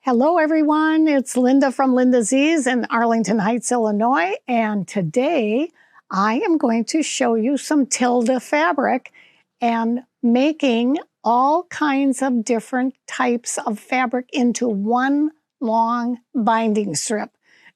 Hello everyone, it's Linda from Linda's Ease in Arlington Heights, Illinois, and today I am going to show you some Tilda fabric and making all kinds of different types of fabric into one long binding strip.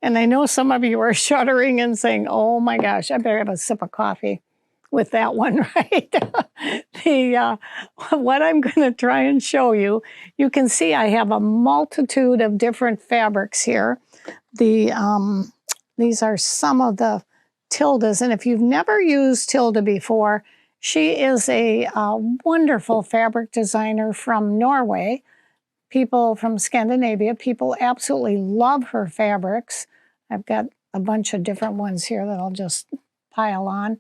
And I know some of you are shuddering and saying, oh my gosh, I better have a sip of coffee with that one, right? What I'm going to try and show you, you can see I have a multitude of different fabrics here. These are some of the Tildas, and if you've never used Tilda before, she is a wonderful fabric designer from Norway. People from Scandinavia, people absolutely love her fabrics. I've got a bunch of different ones here that I'll just pile on.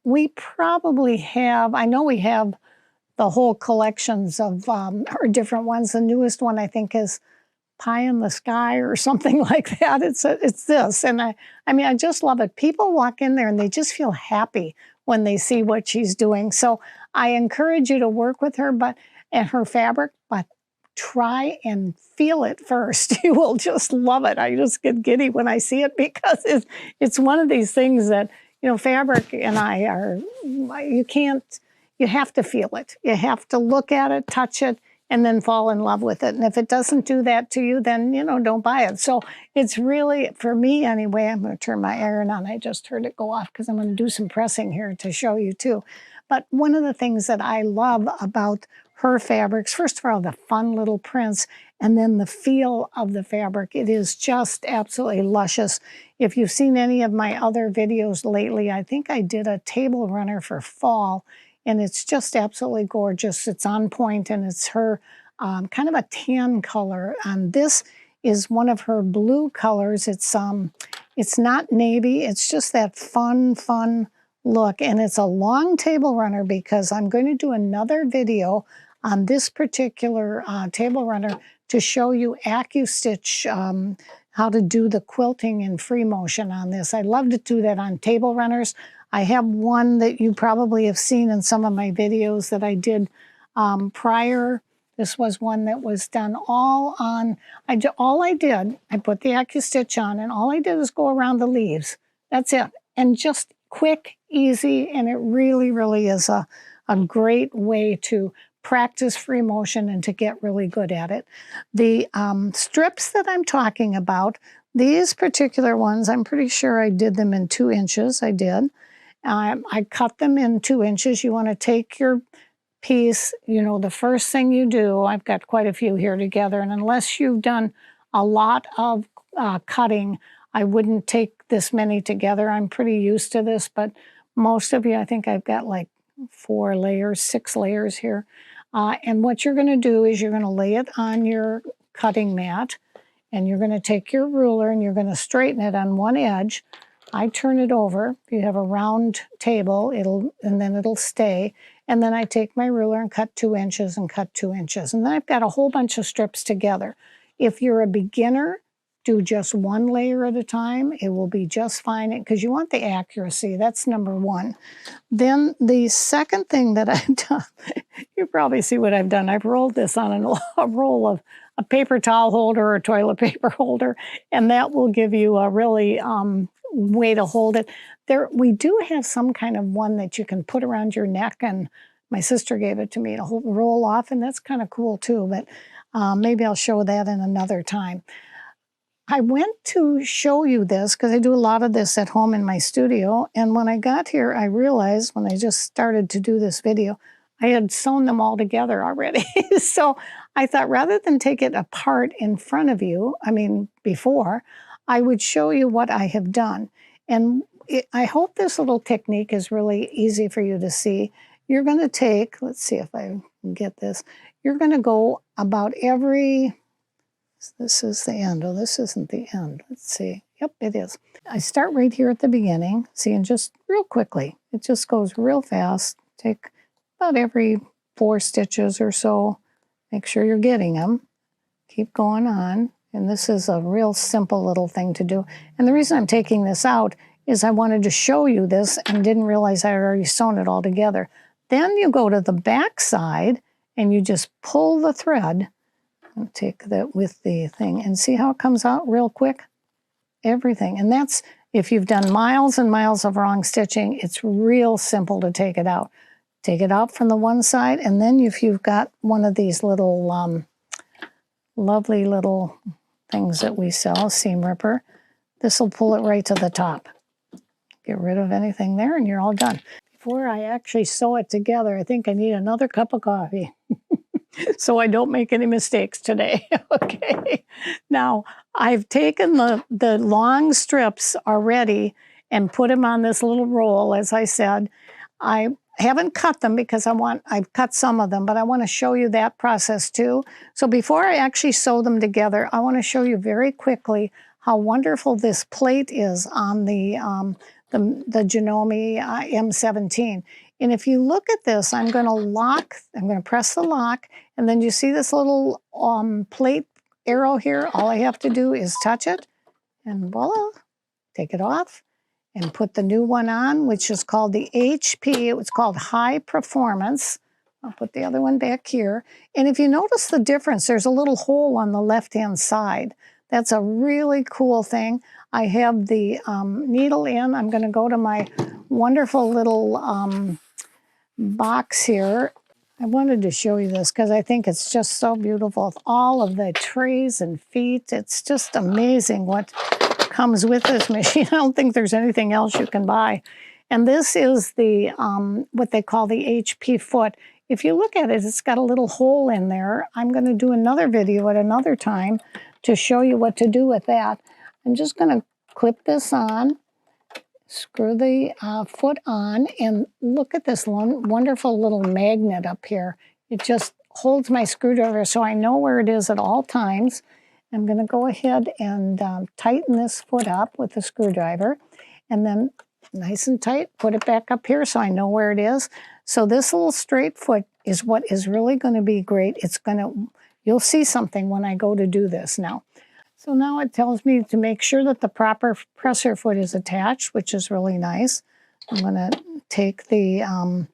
We probably have, I know we have the whole collections of her different ones. The newest one I think is Pie in the Sky or something like that. It's this, and I mean, I just love it. People walk in there and they just feel happy when they see what she's doing. So I encourage you to work with her, and her fabric, but try and feel it first. You will just love it. I just get giddy when I see it because it's one of these things that, you know, fabric and I are, you have to feel it. You have to look at it, touch it, and then fall in love with it. And if it doesn't do that to you, then, you know, don't buy it. So it's really, for me anyway, I'm going to turn my iron on. I just heard it go off because I'm going to do some pressing here to show you too. But one of the things that I love about her fabrics, first of all, the fun little prints, and then the feel of the fabric. It is just absolutely luscious. If you've seen any of my other videos lately, I think I did a table runner for fall, and it's just absolutely gorgeous. It's on point, and it's her kind of a tan color. And this is one of her blue colors. It's not navy. It's just that fun look, and it's a long table runner because I'm going to do another video on this particular table runner to show you AccuStitch, how to do the quilting in free motion on this. I love to do that on table runners. I have one that you probably have seen in some of my videos that I did prior. This was one that was done all on, I put the AccuStitch on, and all I did was go around the leaves. That's it. And just quick, easy, and it really is a great way to practice free motion and to get really good at it. The strips that I'm talking about, these particular ones, I'm pretty sure I did them in 2 inches. I did. I cut them in 2 inches. You want to take your piece, you know, the first thing you do, I've got quite a few here together, and unless you've done a lot of cutting, I wouldn't take this many together. I'm pretty used to this, but most of you, I think I've got like 4 layers, 6 layers here. And what you're going to do is you're going to lay it on your cutting mat, and you're going to take your ruler and you're going to straighten it on one edge. I turn it over. If you have a round table, and then it'll stay. And then I take my ruler and cut 2 inches and cut 2 inches. And then I've got a whole bunch of strips together. If you're a beginner, do just 1 layer at a time. It will be just fine because you want the accuracy. That's number 1. Then the second thing that I've done, you probably see what I've done. I've rolled this on a roll of a paper towel holder or a toilet paper holder, and that will give you a really way to hold it. We do have some kind of one that you can put around your neck, and my sister gave it to me to roll off, and that's kind of cool too, but maybe I'll show that in another time. I went to show you this because I do a lot of this at home in my studio, and when I got here, I realized when I just started to do this video, I had sewn them all together already. So I thought rather than take it apart in front of you, before, I would show you what I have done. And I hope this little technique is really easy for you to see. You're going to take, let's see if I can get this, you're going to go about every, this is the end. Oh, this isn't the end. Let's see. Yep, it is. I start right here at the beginning. See, and just real quickly, it just goes real fast. Take about every 4 stitches or so. Make sure you're getting them. Keep going on. And this is a real simple little thing to do. And the reason I'm taking this out is I wanted to show you this and didn't realize I had already sewn it all together. Then you go to the back side and you just pull the thread. I'll take that with the thing and see how it comes out real quick. Everything. And that's, if you've done miles and miles of wrong stitching, it's real simple to take it out. Take it out from the one side, and then if you've got one of these little lovely little things that we sell, seam ripper, this will pull it right to the top. Get rid of anything there and you're all done. Before I actually sew it together, I think I need another cup of coffee so I don't make any mistakes today. Okay. Now, I've taken the long strips already and put them on this little roll, as I said. I haven't cut them because I've cut some of them, but I want to show you that process too. So before I actually sew them together, I want to show you very quickly how wonderful this plate is on the Janome M17. And if you look at this, I'm going to press the lock, and then you see this little plate arrow here. All I have to do is touch it, and voila, take it off, and put the new one on, which is called the HP. It was called High Performance. I'll put the other one back here. And if you notice the difference, there's a little hole on the left-hand side. That's a really cool thing. I have the needle in. I'm going to go to my wonderful little box here. I wanted to show you this because I think it's just so beautiful. With all of the trays and feet, it's just amazing what comes with this machine. I don't think there's anything else you can buy. And this is the what they call the HP foot. If you look at it, it's got a little hole in there. I'm going to do another video at another time to show you what to do with that. I'm just going to clip this on, screw the foot on, and look at this wonderful little magnet up here. It just holds my screwdriver so I know where it is at all times. I'm going to go ahead and tighten this foot up with the screwdriver, and then nice and tight, put it back up here so I know where it is. So this little straight foot is what is really going to be great. You'll see something when I go to do this now. So now it tells me to make sure that the proper presser foot is attached, which is really nice. I'm going to take the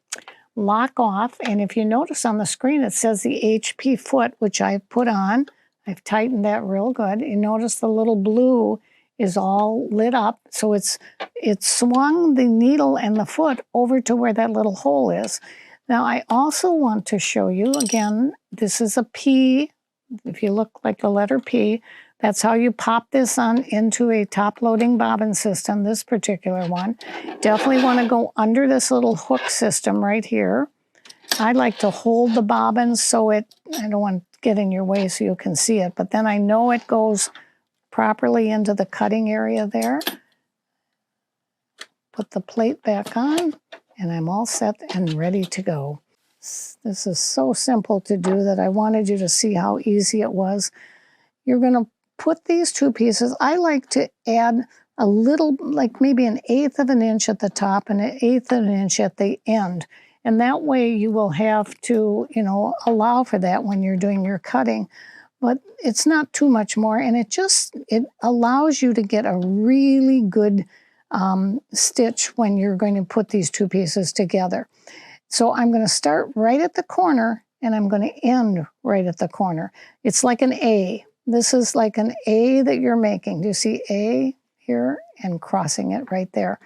lock off, and if you notice on the screen, it says the HP foot, which I've put on. I've tightened that real good. You notice the little blue is all lit up, so it swung the needle and the foot over to where that little hole is. Now I also want to show you, again, this is a P. If you look like the letter P, that's how you pop this on into a top-loading bobbin system, this particular one. Definitely want to go under this little hook system right here. I like to hold the bobbin so I don't want to get in your way so you can see it, but then I know it goes properly into the cutting area there. Put the plate back on, and I'm all set and ready to go. This is so simple to do that I wanted you to see how easy it was. You're going to put these two pieces. I like to add a little, like maybe 1/8 of an inch at the top and 1/8 of an inch at the end. And that way you will have to, allow for that when you're doing your cutting. But it's not too much more, and it allows you to get a really good stitch when you're going to put these two pieces together. So I'm going to start right at the corner, and I'm going to end right at the corner. It's like an A. This is like an A that you're making. Do you see A here? And crossing it right there.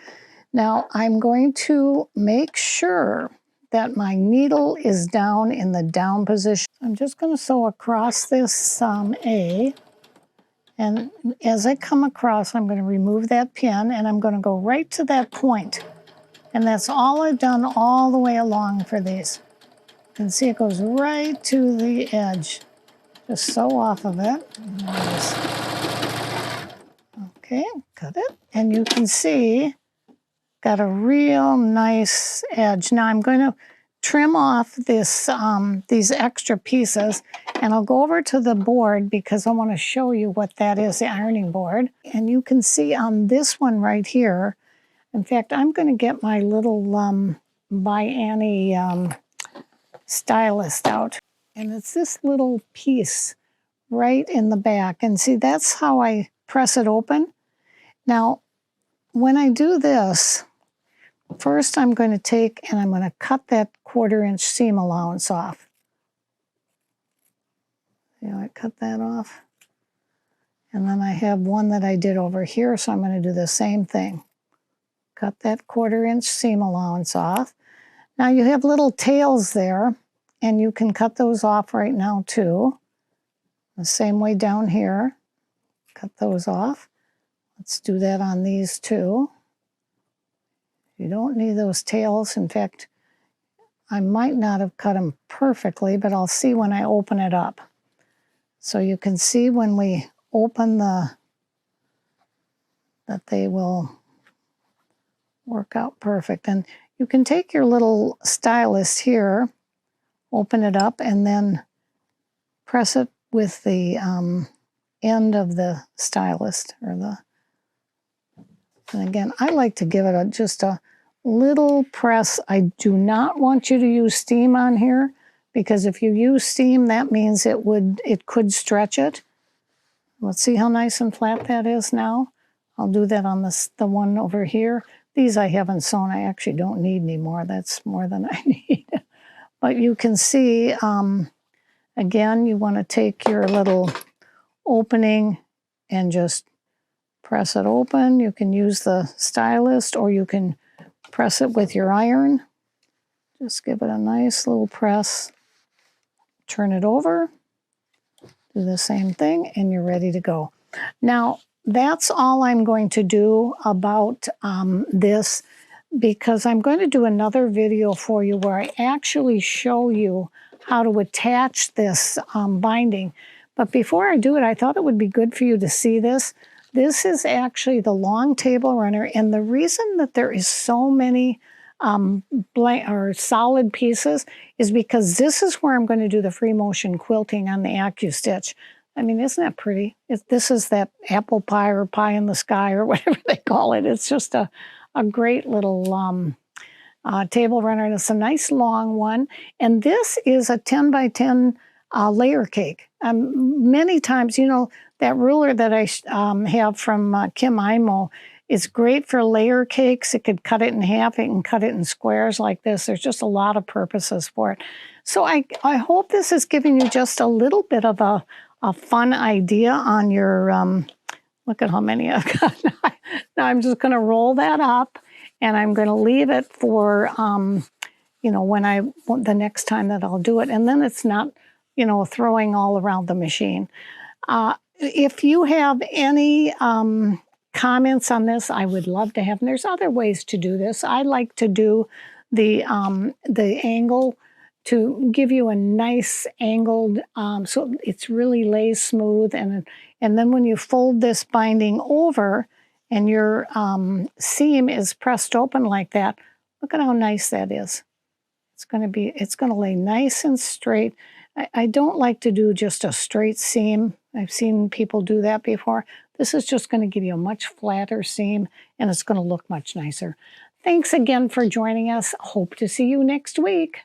Now I'm going to make sure that my needle is down in the down position. I'm just going to sew across this A, and as I come across, I'm going to remove that pin, and I'm going to go right to that point. And that's all I've done all the way along for these. You can see it goes right to the edge. Just sew off of it. Okay, cut it. And you can see, got a real nice edge. Now I'm going to trim off this these extra pieces, and I'll go over to the board because I want to show you what that is, the ironing board. And you can see on this one right here, in fact, I'm going to get my little by Annie stylus out. And it's this little piece right in the back. And see, that's how I press it open. Now, when I do this, first I'm going to take and I'm going to cut that 1/4 inch seam allowance off. You know, I cut that off. And then I have one that I did over here, so I'm going to do the same thing. Cut that 1/4 inch seam allowance off. Now you have little tails there, and you can cut those off right now too. The same way down here. Cut those off. Let's do that on these too. You don't need those tails. In fact, I might not have cut them perfectly, but I'll see when I open it up. So you can see when we open that they will work out perfect. And you can take your little stylus here, open it up, and then press it with the end of the stylus. And again, I like to give it just a little press. I do not want you to use steam on here, because if you use steam, that means it could stretch it. Let's see how nice and flat that is now. I'll do that on the one over here. These I haven't sewn. I actually don't need any more. That's more than I need. But you can see, again, you want to take your little opening and just press it open. You can use the stylus, or you can press it with your iron. Just give it a nice little press. Turn it over. Do the same thing, and you're ready to go. Now, that's all I'm going to do about this, because I'm going to do another video for you where I actually show you how to attach this binding. But before I do it, I thought it would be good for you to see this. This is actually the long table runner, and the reason that there is so many solid pieces is because this is where I'm going to do the free motion quilting on the AccuStitch. I mean, isn't that pretty? This is that apple pie or pie in the sky or whatever they call it. It's just a great little table runner, and it's a nice long one. And this is a 10 by 10 layer cake. Many times, you know, that ruler that I have from Kim Imo is great for layer cakes. It could cut it in half. It can cut it in squares like this. There's just a lot of purposes for it. So I hope this is giving you just a little bit of a fun idea on your, look at how many I've got. Now I'm just going to roll that up, and I'm going to leave it for, you know, the next time that I'll do it. And then it's not, you know, throwing all around the machine. If you have any comments on this, I would love to have them. There's other ways to do this. I like to do the angle to give you a nice angled, so it's really lays smooth. And then when you fold this binding over and your seam is pressed open like that, look at how nice that is. It's going to lay nice and straight. I don't like to do just a straight seam. I've seen people do that before. This is just going to give you a much flatter seam, and it's going to look much nicer. Thanks again for joining us. Hope to see you next week.